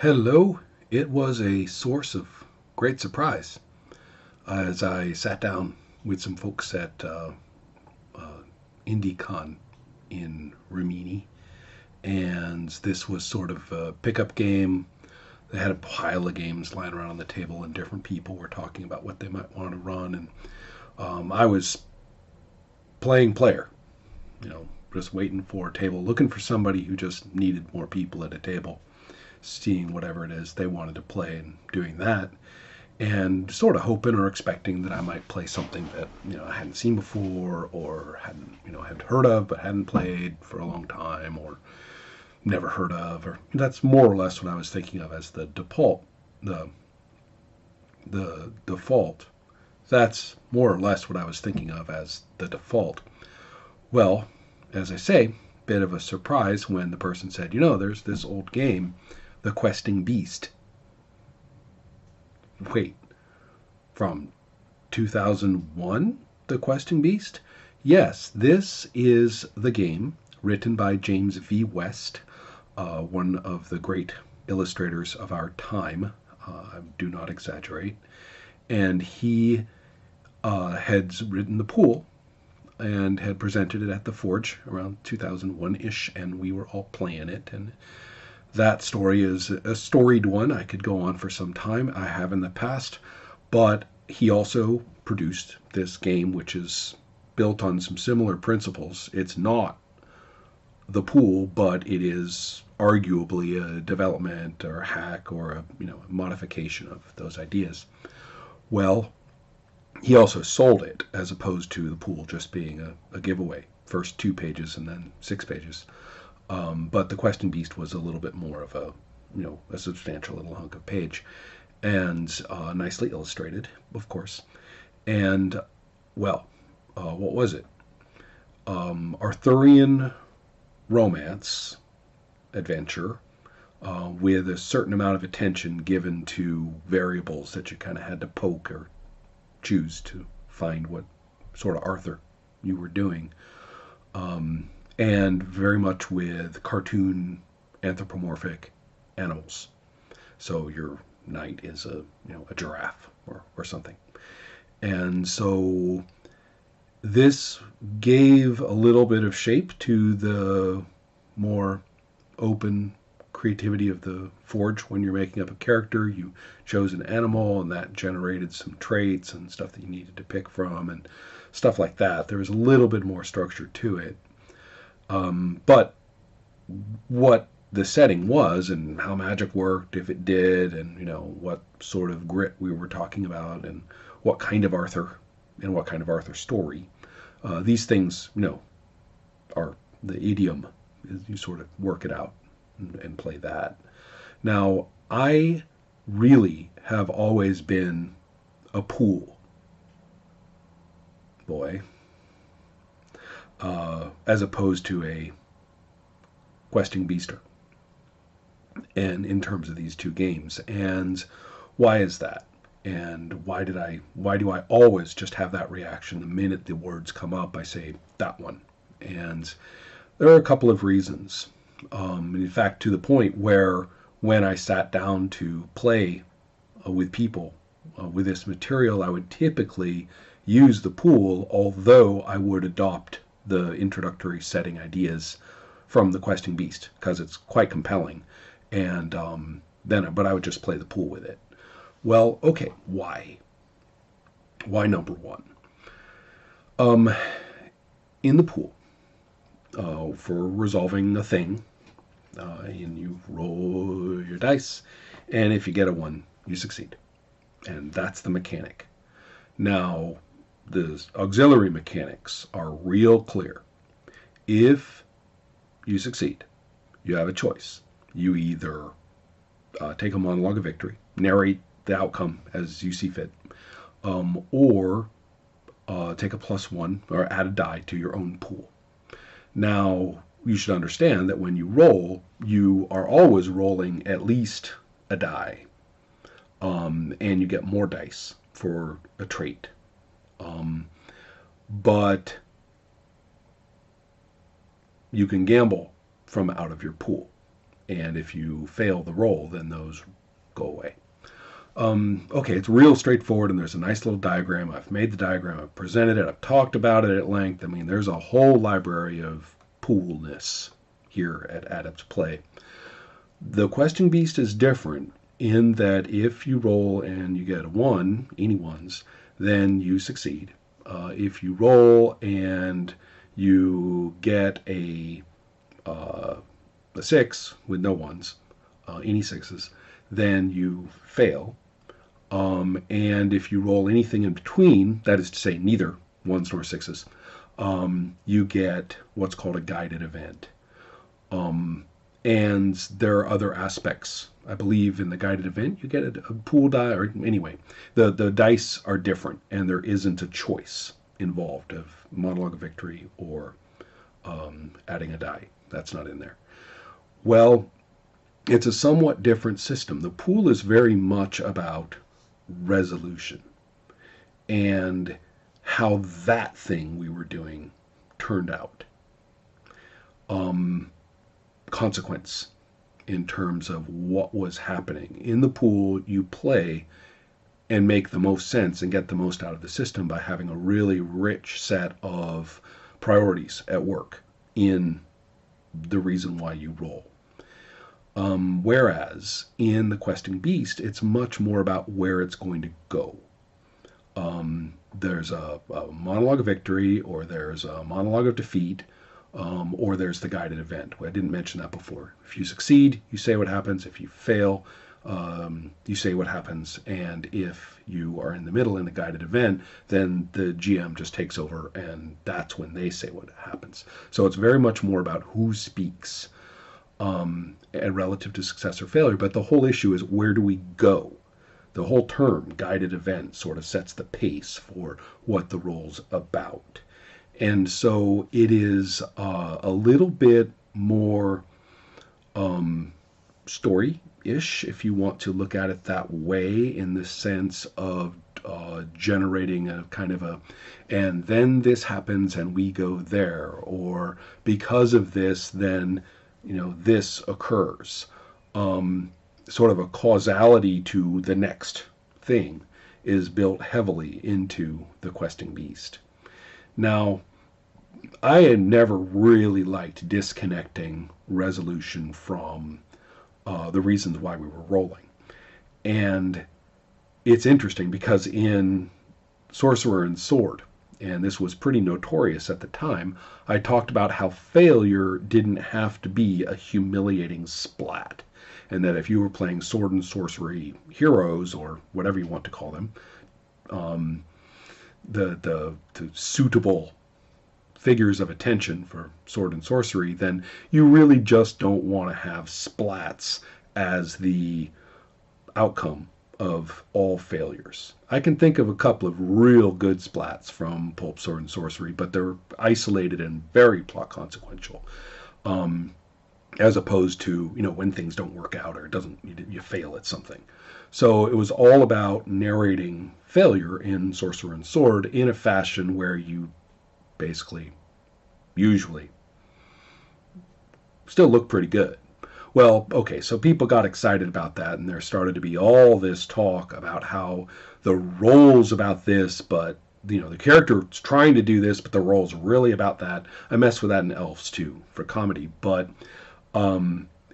Hello. It was a source of great surprise as I sat down with some folks at uh, IndieCON in Rimini, and this was sort of a pickup game. They had a pile of games lying around on the table, and different people were talking about what they might want to run. And I was playing player, just waiting for a table, looking for somebody who just needed more people at a table, seeing whatever it is they wanted to play and doing that, and sort of hoping or expecting that I might play something that I hadn't seen before, or hadn't had heard of but hadn't played for a long time, or never heard of. Or that's more or less what I was thinking of as the the default. That's more or less what I was thinking of as the default. Well, as I say, bit of a surprise when the person said, there's this old game, The Questing Beast. Wait, from 2001, The Questing Beast? Yes, this is the game written by James V. West, one of the great illustrators of our time. I do not exaggerate. And he had written The Pool and had presented it at the Forge around 2001-ish, and we were all playing it. And that story is a storied one. I could go on for some time. I have in the past. But he also produced this game, which is built on some similar principles. It's not The Pool, but it is arguably a development or a hack or a modification of those ideas. Well, he also sold it as opposed to The Pool just being a giveaway. First 2 pages and then 6 pages. But The Questing Beast was a little bit more of a substantial little hunk of page, and nicely illustrated, of course. And, well, what was it? Arthurian romance adventure with a certain amount of attention given to variables that you kind of had to poke or choose to find what sort of Arthur you were doing. And very much with cartoon anthropomorphic animals. So your knight is a giraffe or something. And so this gave a little bit of shape to the more open creativity of the Forge. When you're making up a character, you chose an animal, and that generated some traits and stuff that you needed to pick from and stuff like that. There was a little bit more structure to it. But what the setting was and how magic worked, if it did, and what sort of grit we were talking about, and what kind of Arthur and what kind of Arthur story. These things, are the idiom. You sort of work it out and play that. Now, I really have always been a pool boy, as opposed to a questing beaster. And in terms of these two games, and why is that? And why do I always just have that reaction the minute the words come up? I say that one. And there are a couple of reasons. In fact, to the point where when I sat down to play with people with this material, I would typically use the pool, although I would adopt the introductory setting ideas from the Questing Beast because it's quite compelling. And but I would just play the pool with it. Well, okay, why? Why number one? In the pool, for resolving a thing, and you roll your dice, and if you get a 1, you succeed. And that's the mechanic. Now, the auxiliary mechanics are real clear. If you succeed, you have a choice. You either take a monologue of victory, narrate the outcome as you see fit, or take a +1 or add a die to your own pool. Now, you should understand that when you roll, you are always rolling at least a die, and you get more dice for a trait. But you can gamble from out of your pool. And if you fail the roll, then those go away. Okay, it's real straightforward, and there's a nice little diagram. I've made the diagram, I've presented it, I've talked about it at length. I mean, there's a whole library of poolness here at Adepts Play. The Questing Beast is different in that if you roll and you get a 1, any ones, then you succeed. If you roll and you get a 6 with no ones, any 6s, then you fail. And if you roll anything in between, that is to say neither 1s nor 6s, you get what's called a guided event. And there are other aspects. I believe in the guided event you get a pool die, or anyway, the dice are different, and there isn't a choice involved of monologue of victory or adding a die. That's not in there. Well, it's a somewhat different system. The pool is very much about resolution and how that thing we were doing turned out. Consequence in terms of what was happening. In the pool, you play and make the most sense and get the most out of the system by having a really rich set of priorities at work in the reason why you roll. Whereas in the Questing Beast, it's much more about where it's going to go. There's a monologue of victory, or there's a monologue of defeat, or there's the guided event. I didn't mention that before. If you succeed, you say what happens. If you fail, you say what happens. And if you are in the middle in the guided event, then the GM just takes over, and that's when they say what happens. So it's very much more about who speaks relative to success or failure. But the whole issue is, where do we go? The whole term, guided event, sort of sets the pace for what the role's about. And so it is a little bit more story-ish, if you want to look at it that way, in the sense of generating a kind of a, and then this happens and we go there, or because of this, then, this occurs. Sort of a causality to the next thing is built heavily into the Questing Beast. Now, I had never really liked disconnecting resolution from the reasons why we were rolling. And it's interesting because in Sorcerer and Sword, and this was pretty notorious at the time, I talked about how failure didn't have to be a humiliating splat. And that if you were playing sword and sorcery heroes, or whatever you want to call them, the suitable figures of attention for sword and sorcery, then you really just don't want to have splats as the outcome of all failures. I can think of a couple of real good splats from Pulp Sword and Sorcery, but they're isolated and very plot consequential. As opposed to, when things don't work out, or you fail at something. So it was all about narrating failure in Sorcerer and Sword in a fashion where you basically, usually, still look pretty good. Well, okay, so people got excited about that, and there started to be all this talk about how the role's about this, but the character's trying to do this, but the role's really about that. I mess with that in Elves too for comedy, but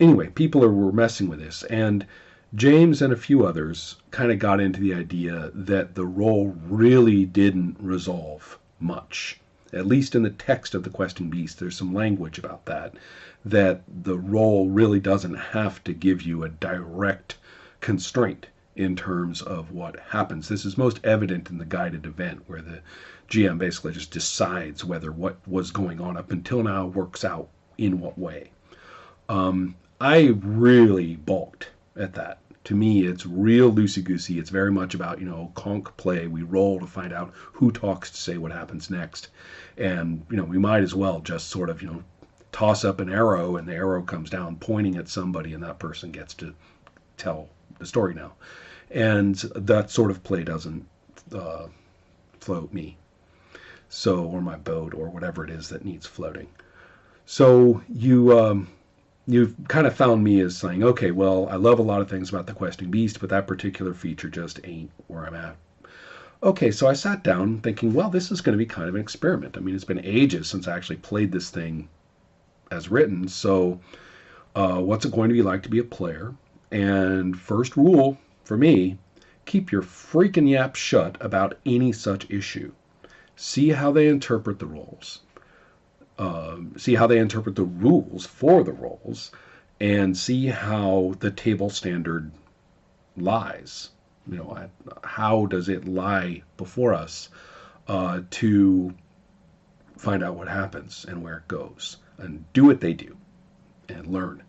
anyway, people were messing with this, and James and a few others kind of got into the idea that the role really didn't resolve much. At least in the text of the Questing Beast, there's some language about that the role really doesn't have to give you a direct constraint in terms of what happens. This is most evident in the guided event, where the GM basically just decides whether what was going on up until now works out in what way. I really balked at that. To me, it's real loosey-goosey. It's very much about, conch play. We roll to find out who talks to say what happens next. And, we might as well just sort of, toss up an arrow, and the arrow comes down pointing at somebody, and that person gets to tell the story now. And that sort of play doesn't float me. So, or my boat, or whatever it is that needs floating. So you you've kind of found me as saying, okay, well, I love a lot of things about the Questing Beast, but that particular feature just ain't where I'm at. Okay, so I sat down thinking, well, this is going to be kind of an experiment. I mean, it's been ages since I actually played this thing as written, so what's it going to be like to be a player? And first rule for me, keep your freaking yap shut about any such issue. See how they interpret the rules. See how they interpret the rules for the roles, and see how the table standard lies. How does it lie before us to find out what happens and where it goes, and do what they do and learn.